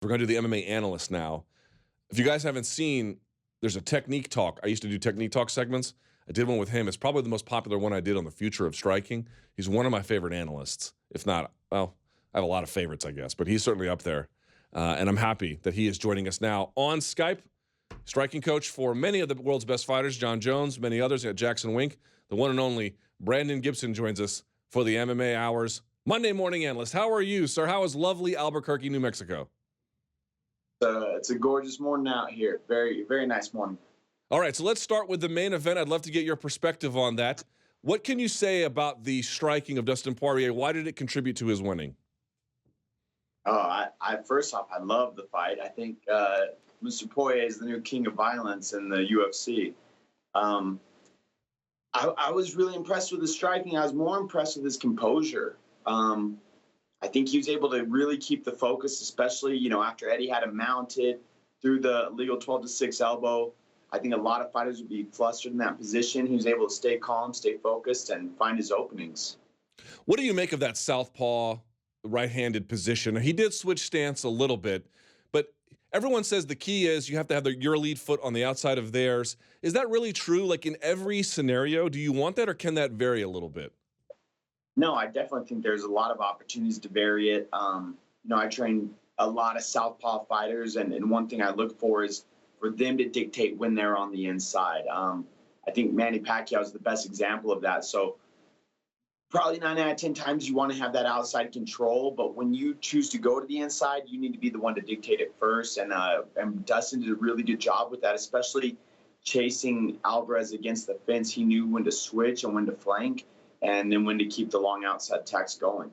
We're going to do the MMA Analyst now. If you guys haven't seen, there's a technique talk. I used to do technique talk segments. I did one with him. It's probably the most popular one I did on the future of striking. He's one of my favorite analysts. If not, well, I have a lot of favorites, I guess, but he's certainly up there. And I'm happy that he is joining us now on Skype. Striking coach for many of the world's best fighters, Jon Jones, many others at Jackson Wink. The one and only Brandon Gibson joins us for the MMA Hours Monday Morning Analyst. How are you, sir? How is lovely Albuquerque, New Mexico? It's a gorgeous morning out here. Very, very nice morning. All right, so let's start with the main event. I'd love to get your perspective on that. What can you say about the striking of Dustin Poirier? Why did it contribute to his winning? First off, I love the fight. I think Mr. Poirier is the new king of violence in the UFC. I was really impressed with his striking. I was more impressed with his composure. I think he was able to really keep the focus, especially, after Eddie had him mounted through the legal 12-6 elbow. I think a lot of fighters would be flustered in that position. He was able to stay calm, stay focused, and find his openings. What do you make of that southpaw right-handed position? He did switch stance a little bit, but everyone says the key is you have to have your lead foot on the outside of theirs. Is that really true? Like in every scenario, do you want that, or can that vary a little bit? No, I definitely think there's a lot of opportunities to vary it. I train a lot of southpaw fighters, and one thing I look for is for them to dictate when they're on the inside. I think Manny Pacquiao is the best example of that. So probably 9 out of 10 times you want to have that outside control, but when you choose to go to the inside, you need to be the one to dictate it first. And Dustin did a really good job with that, especially chasing Alvarez against the fence. He knew when to switch and when to flank, and then when to keep the long outside attacks going.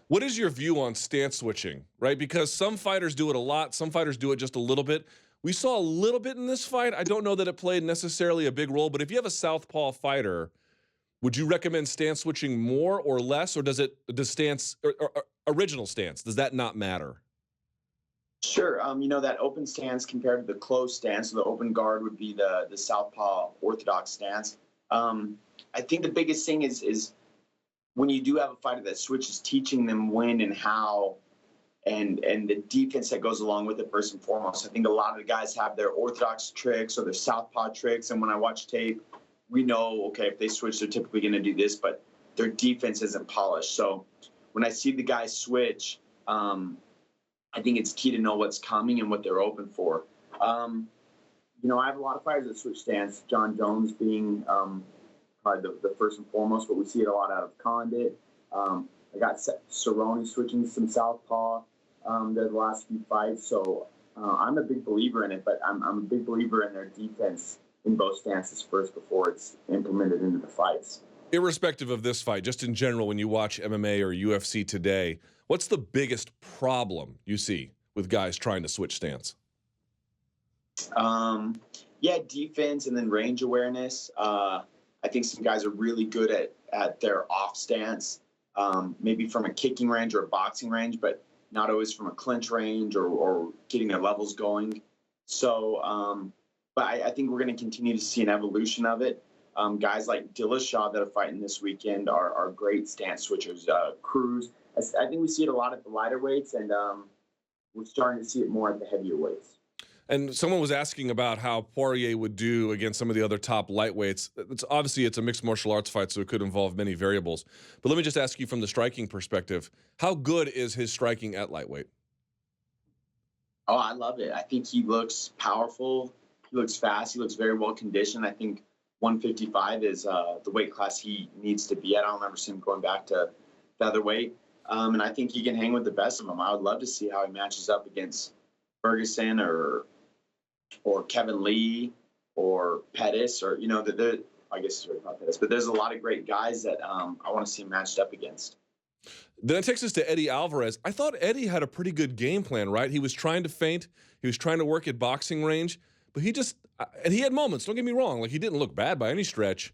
What is your view on stance switching, right? Because some fighters do it a lot. Some fighters do it just a little bit. We saw a little bit in this fight. I don't know that it played necessarily a big role, but if you have a southpaw fighter, would you recommend stance switching more or less, or does stance or original stance, does that not matter? Sure. That open stance compared to the closed stance, so the open guard would be the southpaw orthodox stance. I think the biggest thing is when you do have a fighter that switches, teaching them when and how, and the defense that goes along with it first and foremost. I think a lot of the guys have their orthodox tricks or their southpaw tricks, and when I watch tape, we know, okay, if they switch, they're typically going to do this, but their defense isn't polished. So when I see the guys switch, I think it's key to know what's coming and what they're open for. I have a lot of fighters that switch stance, Jon Jones being probably the first and foremost, but we see it a lot out of Condit. I got Cerrone switching some southpaw the last few fights. So I'm a big believer in it, but I'm a big believer in their defense in both stances first before it's implemented into the fights. Irrespective of this fight, just in general, when you watch MMA or UFC today, what's the biggest problem you see with guys trying to switch stance? Defense and then range awareness. I think some guys are really good at their off stance, maybe from a kicking range or a boxing range, but not always from a clinch range or getting their levels going. So, but I think we're going to continue to see an evolution of it. Guys like Dillashaw that are fighting this weekend are great stance switchers. Cruz, I think we see it a lot at the lighter weights, and we're starting to see it more at the heavier weights. And someone was asking about how Poirier would do against some of the other top lightweights. It's a mixed martial arts fight, so it could involve many variables. But let me just ask you from the striking perspective, how good is his striking at lightweight? Oh, I love it. I think he looks powerful. He looks fast. He looks very well conditioned. I think 155 is the weight class he needs to be at. I don't remember seeing him going back to featherweight. And I think he can hang with the best of them. I would love to see how he matches up against Ferguson or Kevin Lee or Pettis, or I guess it's not Pettis, but there's a lot of great guys that I want to see him matched up against. Then it takes us to Eddie Alvarez. I thought Eddie had a pretty good game plan, right? He was trying to feint, he was trying to work at boxing range, but and he had moments. Don't get me wrong, like he didn't look bad by any stretch,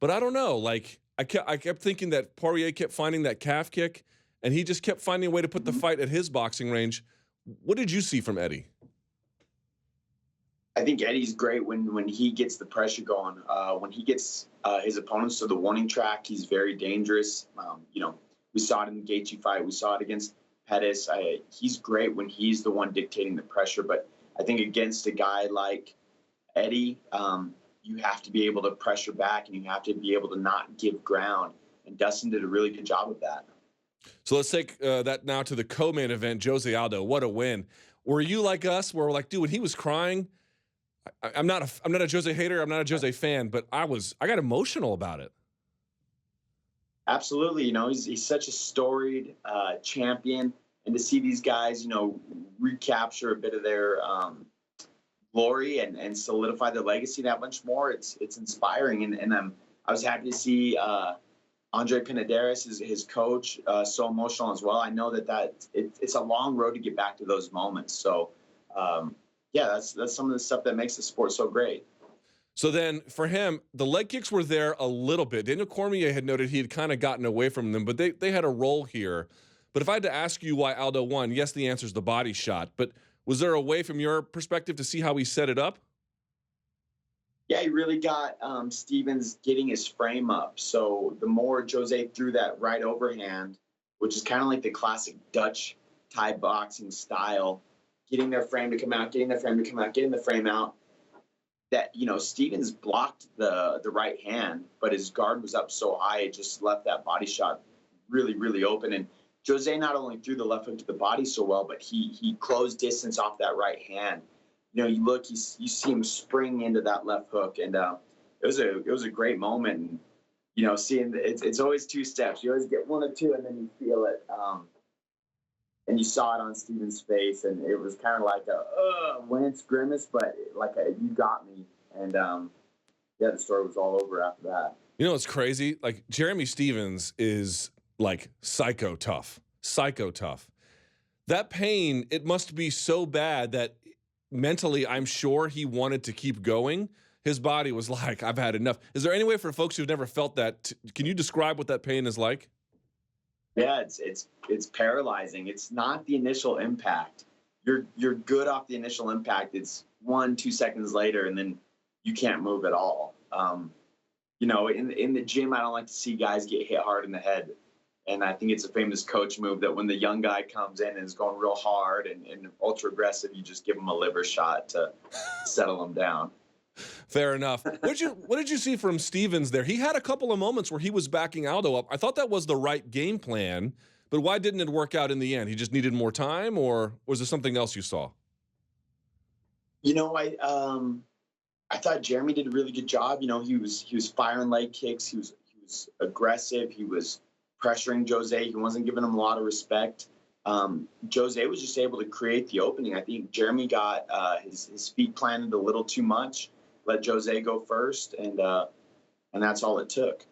but I don't know. Like I kept thinking that Poirier kept finding that calf kick, and he just kept finding a way to put the fight at his boxing range. What did you see from Eddie? I think Eddie's great when he gets the pressure going. When he gets his opponents to the warning track, he's very dangerous. We saw it in the Gaethje fight. We saw it against Pettis. He's great when he's the one dictating the pressure, but I think against a guy like Eddie, you have to be able to pressure back and you have to be able to not give ground. And Dustin did a really good job of that. So let's take that now to the co-main event. Josie Aldo, what a win! Were you like us, where we're like, dude, when he was crying, I'm not a Jose hater, I'm not a Jose fan, but I got emotional about it. Absolutely. He's such a storied champion, and to see these guys, recapture a bit of their glory and solidify their legacy that much more, it's inspiring. And I was happy to see Andre Pinaderas, his coach, so emotional as well. I know it's a long road to get back to those moments. So, that's some of the stuff that makes the sport so great. So then for him, the leg kicks were there a little bit. Daniel Cormier had noted he had kind of gotten away from them, but they had a role here. But if I had to ask you why Aldo won, yes, the answer is the body shot. But was there a way from your perspective to see how he set it up? Yeah, he really got Stevens getting his frame up. So the more Jose threw that right overhand, which is kind of like the classic Dutch Thai boxing style, getting their frame to come out, getting the frame out, that, Stevens blocked the right hand, but his guard was up so high, it just left that body shot really, really open. And Jose not only threw the left hook to the body so well, but he closed distance off that right hand. You look, you see him spring into that left hook, and it was a great moment. And seeing it's always two steps. You always get one or two, and then you feel it. And you saw it on Stevens' face, and it was kind of like a wince grimace, but like you got me. And the story was all over after that. It's crazy. Like Jeremy Stevens is like psycho tough. That pain, it must be so bad that mentally, I'm sure he wanted to keep going. His body was like, I've had enough. Is there any way for folks who've never felt that? Can you describe what that pain is like? Yeah, it's paralyzing. It's not the initial impact. You're good off the initial impact. It's 1-2 seconds later, and then you can't move at all. In the gym, I don't like to see guys get hit hard in the head. And I think it's a famous coach move that when the young guy comes in and is going real hard and ultra aggressive, you just give him a liver shot to settle him down. Fair enough. What did you see from Stevens there? He had a couple of moments where he was backing Aldo up. I thought that was the right game plan, but why didn't it work out in the end? He just needed more time, or was there something else you saw? I thought Jeremy did a really good job. He was firing leg kicks. He was aggressive. He was pressuring Jose. He wasn't giving him a lot of respect. Jose was just able to create the opening. I think Jeremy got his feet planted a little too much, let Jose go first, and that's all it took.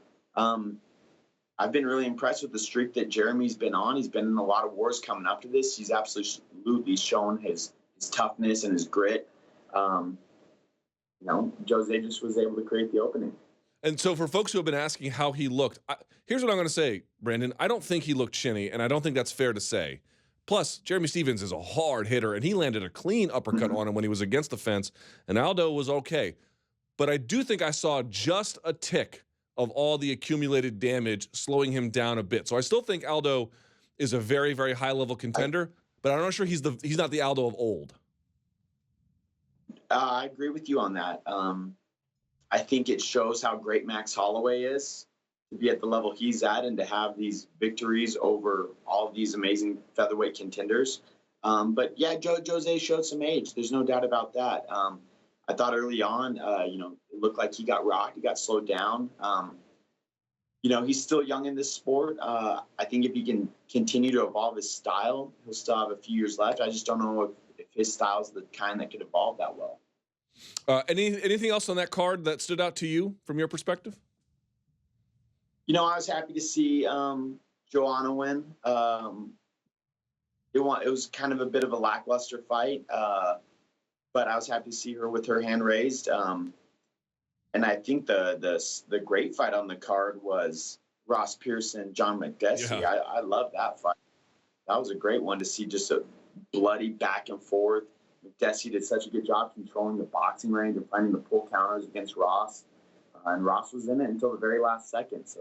I've been really impressed with the streak that Jeremy's been on. He's been in a lot of wars coming up to this. He's absolutely shown his toughness and his grit. Jose just was able to create the opening. And so for folks who have been asking how he looked, here's what I'm going to say, Brandon. I don't think he looked chinny, and I don't think that's fair to say. Plus, Jeremy Stevens is a hard hitter, and he landed a clean uppercut on him when he was against the fence, and Aldo was okay. But I do think I saw just a tick of all the accumulated damage slowing him down a bit. So I still think Aldo is a very, very high-level contender, but I'm not sure he's not the Aldo of old. I agree with you on that. I think it shows how great Max Holloway is to be at the level he's at and to have these victories over all of these amazing featherweight contenders. But yeah, Jose showed some age. There's no doubt about that. I thought early on, it looked like he got rocked. He got slowed down. He's still young in this sport. I think if he can continue to evolve his style, he'll still have a few years left. I just don't know if his style is the kind that could evolve that well. Anything else on that card that stood out to you from your perspective? I was happy to see Joanna win. It was kind of a bit of a lackluster fight, but I was happy to see her with her hand raised. And I think the great fight on the card was Ross Pearson, John McDessie. Yeah. I love that fight. That was a great one to see, just a bloody back and forth. McDessie did such a good job controlling the boxing range and finding the pull counters against Ross. And Ross was in it until the very last second. So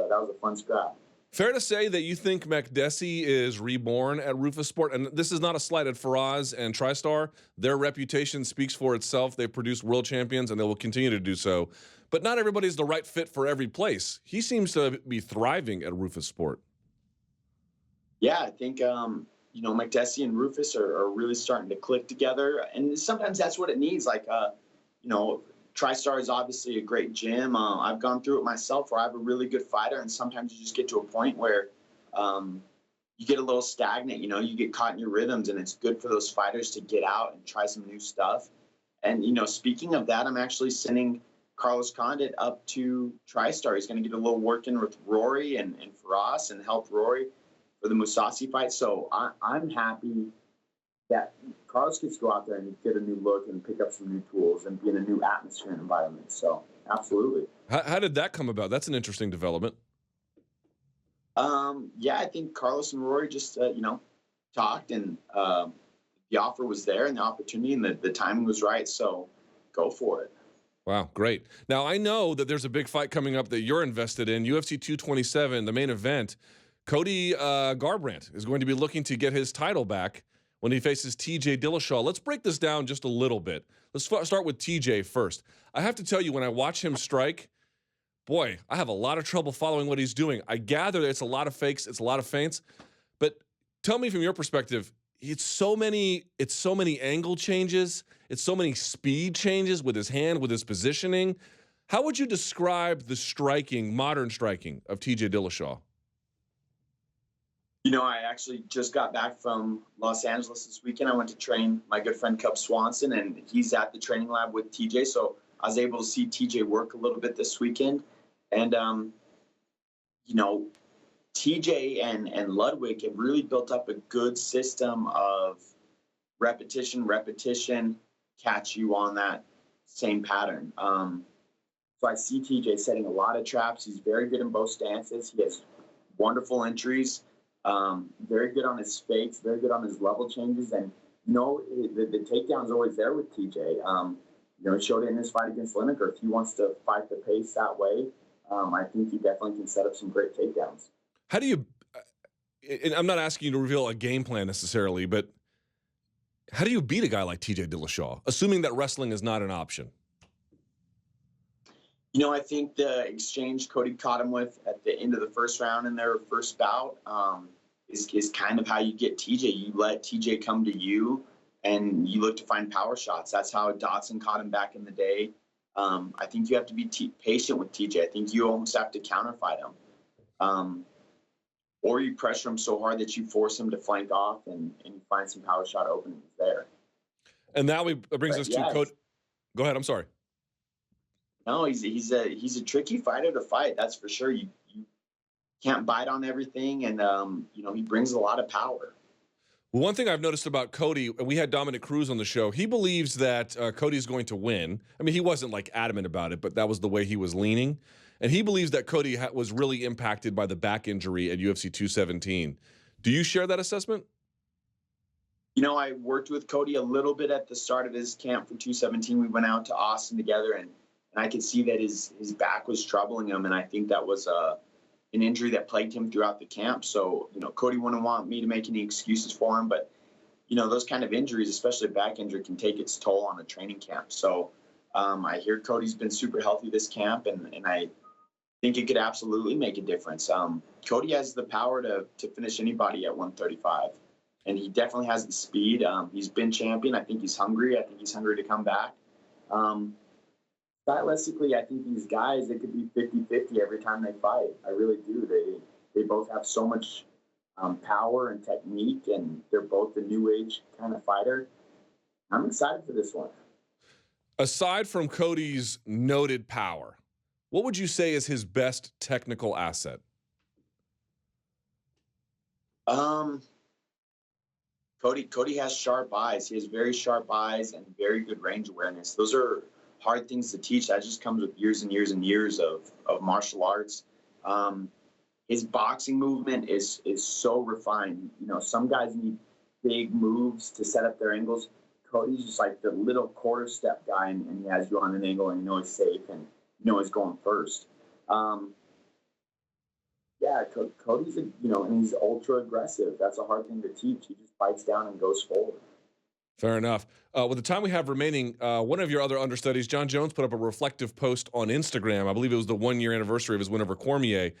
that was a fun scrap. Fair to say that you think Makdessi is reborn at Rufus Sport? And this is not a slight at Faraz and TriStar. Their reputation speaks for itself. They've produced world champions, and they will continue to do so. But not everybody's the right fit for every place. He seems to be thriving at Rufus Sport. Yeah, I think, Makdessi and Rufus are really starting to click together. And sometimes that's what it needs. Like, TriStar is obviously a great gym. I've gone through it myself where I have a really good fighter, and sometimes you just get to a point where you get a little stagnant. You get caught in your rhythms, and it's good for those fighters to get out and try some new stuff. And, speaking of that, I'm actually sending Carlos Condit up to TriStar. He's going to get a little work in with Rory and Faraz and help Rory for the Mousasi fight. So I'm happy that Carlos gets to go out there and get a new look and pick up some new tools and be in a new atmosphere and environment. So, absolutely. How did that come about? That's an interesting development. Yeah, I think Carlos and Rory just, talked, and the offer was there and the opportunity and the timing was right. So, go for it. Wow, great. Now, I know that there's a big fight coming up that you're invested in, UFC 227, the main event. Cody Garbrandt is going to be looking to get his title back when he faces TJ Dillashaw. Let's break this down just a little bit. Let's start with TJ first. I have to tell you, when I watch him strike, boy, I have a lot of trouble following what he's doing. I gather that it's a lot of fakes, it's a lot of feints, but tell me from your perspective, it's so many angle changes, it's so many speed changes with his hand, with his positioning. How would you describe the striking, modern striking of TJ Dillashaw? I actually just got back from Los Angeles this weekend. I went to train my good friend Cub Swanson, and he's at the training lab with TJ. So I was able to see TJ work a little bit this weekend. And, TJ and Ludwig have really built up a good system of repetition, catch you on that same pattern. So I see TJ setting a lot of traps. He's very good in both stances. He has wonderful entries. Very good on his fakes, very good on his level changes, and the takedown's always there with TJ. He showed it in his fight against Lineker. If he wants to fight the pace that way, I think he definitely can set up some great takedowns. How do you? And I'm not asking you to reveal a game plan necessarily, but how do you beat a guy like TJ Dillashaw, assuming that wrestling is not an option? I think the exchange Cody caught him with at the end of the first round in their first bout is kind of how you get TJ. You let TJ come to you, and you look to find power shots. That's how Dotson caught him back in the day. I think you have to be patient with TJ. I think you almost have to counterfight him. Or you pressure him so hard that you force him to flank off, and you find some power shot openings there. And now it brings us to Cody. Go ahead. I'm sorry. No, he's a tricky fighter to fight. That's for sure. You can't bite on everything, and he brings a lot of power. Well, one thing I've noticed about Cody, and we had Dominic Cruz on the show, he believes that Cody's going to win. I mean, he wasn't like adamant about it, but that was the way he was leaning. And he believes that Cody was really impacted by the back injury at UFC 217. Do you share that assessment? I worked with Cody a little bit at the start of his camp for 217. We went out to Austin together, and I could see that his back was troubling him, and I think that was an injury that plagued him throughout the camp. So, Cody wouldn't want me to make any excuses for him, but, those kind of injuries, especially a back injury, can take its toll on a training camp. So I hear Cody's been super healthy this camp, and I think it could absolutely make a difference. Cody has the power to finish anybody at 135, and he definitely has the speed. He's been champion. I think he's hungry. I think he's hungry to come back. Stylistically, I think these guys, they could be 50-50 every time they fight. I really do. They both have so much power and technique, and they're both the new age kind of fighter. I'm excited for this one. Aside from Cody's noted power, what would you say is his best technical asset? Cody has sharp eyes. He has very sharp eyes and very good range awareness. Those are hard things to teach. That just comes with years and years and years of martial arts. His boxing movement is so refined. Some guys need big moves to set up their angles. Cody's just like the little quarter step guy, and he has you on an angle, and he's safe, and he's going first. Yeah, Cody's and he's ultra aggressive. That's a hard thing to teach. He just bites down and goes forward. Fair enough. With the time we have remaining, one of your other understudies, Jon Jones, put up a reflective post on Instagram. I believe it was the 1-year anniversary of his win over Cormier.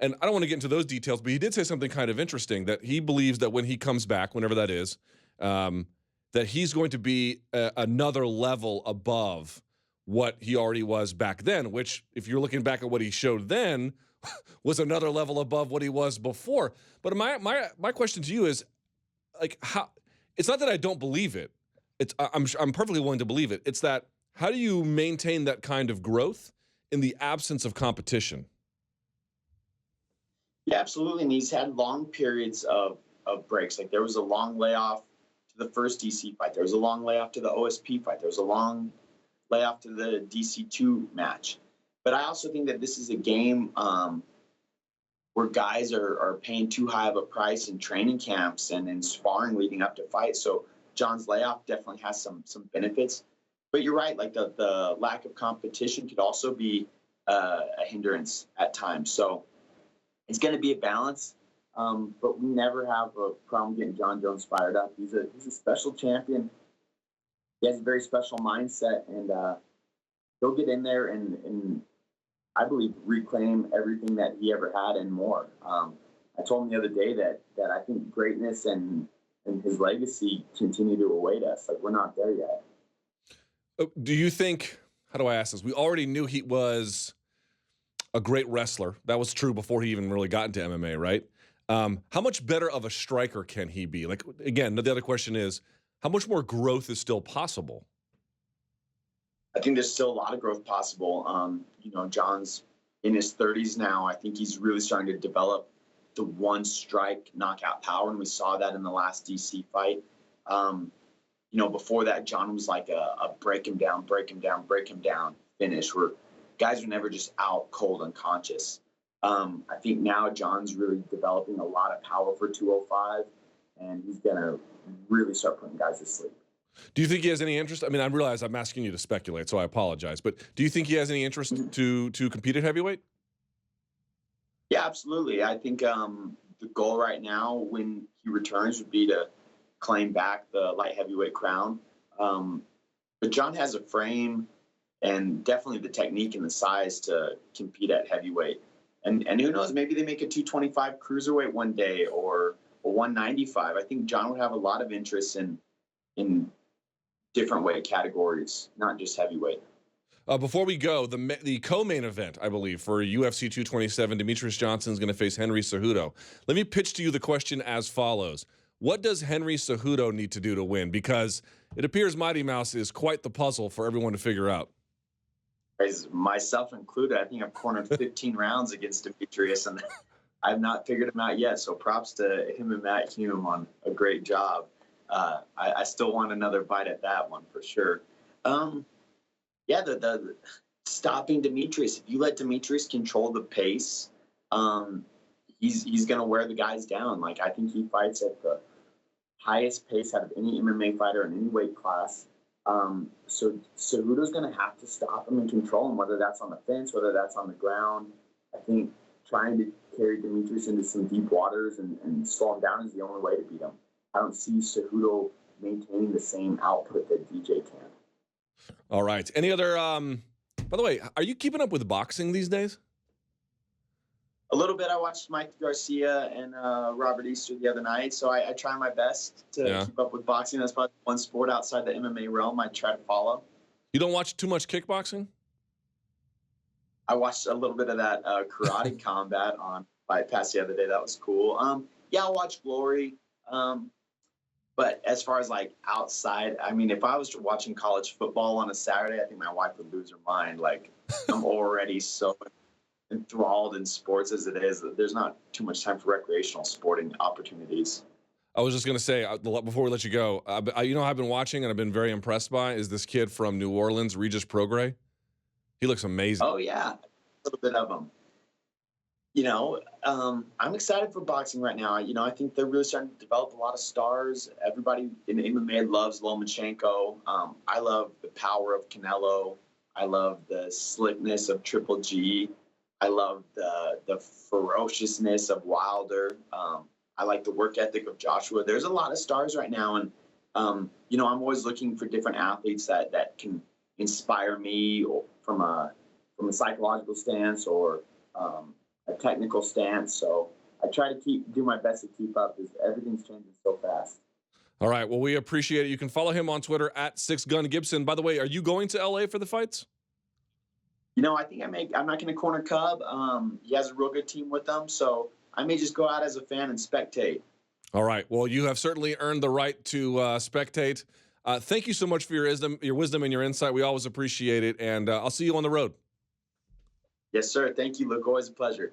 And I don't want to get into those details, but he did say something kind of interesting, that he believes that when he comes back, whenever that is, that he's going to be another level above what he already was back then, which, if you're looking back at what he showed then, was another level above what he was before. But my question to you is, like, how? It's not that I don't believe it. I'm perfectly willing to believe it. It's that, how do you maintain that kind of growth in the absence of competition? Yeah, absolutely. And he's had long periods of breaks. Like, there was a long layoff to the first DC fight. There was a long layoff to the OSP fight. There was a long layoff to the DC2 match. But I also think that this is a game where guys are paying too high of a price in training camps and in sparring leading up to fights. So Jon's layoff definitely has some benefits. But you're right, like the lack of competition could also be a hindrance at times. So it's going to be a balance, but we never have a problem getting Jon Jones fired up. He's a special champion. He has a very special mindset, and he'll get in there and I believe reclaim everything that he ever had and more. I told him the other day that I think greatness and his legacy continue to await us. Like, we're not there yet. Do you think, how do I ask this? We already knew he was a great wrestler. That was true before he even really got into MMA, right? How much better of a striker can he be? Like, again, the other question is, how much more growth is still possible? I think there's still a lot of growth possible. Jon's in his 30s now. I think he's really starting to develop the one strike knockout power, and we saw that in the last DC fight. Before that, Jon was like a break him down finish, where guys were never just out cold unconscious. I think now Jon's really developing a lot of power for 205, and he's going to really start putting guys to sleep. Do you think he has any interest? I mean, I realize I'm asking you to speculate, so I apologize. But do you think he has any interest to compete at heavyweight? Yeah, absolutely. I think the goal right now, when he returns, would be to claim back the light heavyweight crown. But Jon has a frame and definitely the technique and the size to compete at heavyweight. And who knows, maybe they make a 225 cruiserweight one day, or a 195. I think Jon would have a lot of interest in different weight categories, not just heavyweight. Before we go, the co-main event, I believe, for UFC 227, Demetrious Johnson is going to face Henry Cejudo. Let me pitch to you the question as follows. What does Henry Cejudo need to do to win? Because it appears Mighty Mouse is quite the puzzle for everyone to figure out. As myself included, I think I've cornered 15 rounds against Demetrious, and I've not figured him out yet. So props to him and Matt Hume on a great job. I still want another bite at that one for sure. The stopping Demetrious. If you let Demetrious control the pace, he's going to wear the guys down. Like, I think he fights at the highest pace out of any MMA fighter in any weight class. So Cejudo's going to have to stop him and control him, whether that's on the fence, whether that's on the ground. I think trying to carry Demetrious into some deep waters and slow him down is the only way to beat him. I don't see Cejudo maintaining the same output that DJ can. All right. Any other, by the way, are you keeping up with boxing these days? A little bit. I watched Mike Garcia and Robert Easter the other night, so I try my best to keep up with boxing. That's probably one sport outside the MMA realm I try to follow. You don't watch too much kickboxing? I watched a little bit of that karate combat on Fight Pass the other day. That was cool. I'll watch Glory. But as far as like outside, I mean, if I was watching college football on a Saturday, I think my wife would lose her mind. Like, I'm already so enthralled in sports as it is that there's not too much time for recreational sporting opportunities. I was just going to say, before we let you go, I've been watching and I've been very impressed by is this kid from New Orleans, Regis Prograis. He looks amazing. Oh, yeah. A little bit of him. I'm excited for boxing right now. I think they're really starting to develop a lot of stars. Everybody in MMA loves Lomachenko. I love the power of Canelo. I love the slickness of Triple G. I love the ferociousness of Wilder. I like the work ethic of Joshua. There's a lot of stars right now, and I'm always looking for different athletes that can inspire me, or from a psychological stance or a technical stance. So I try to do my best to keep up, because everything's changing so fast. All right. Well, we appreciate it. You can follow him on Twitter at 6GunGibson. By the way, are you going to LA for the fights? I think I'm not going to corner Cub. He has a real good team with him, so I may just go out as a fan and spectate. All right. Well, you have certainly earned the right to spectate. Thank you so much for your wisdom and your insight. We always appreciate it, and I'll see you on the road. Yes, sir. Thank you, Luke. Always a pleasure.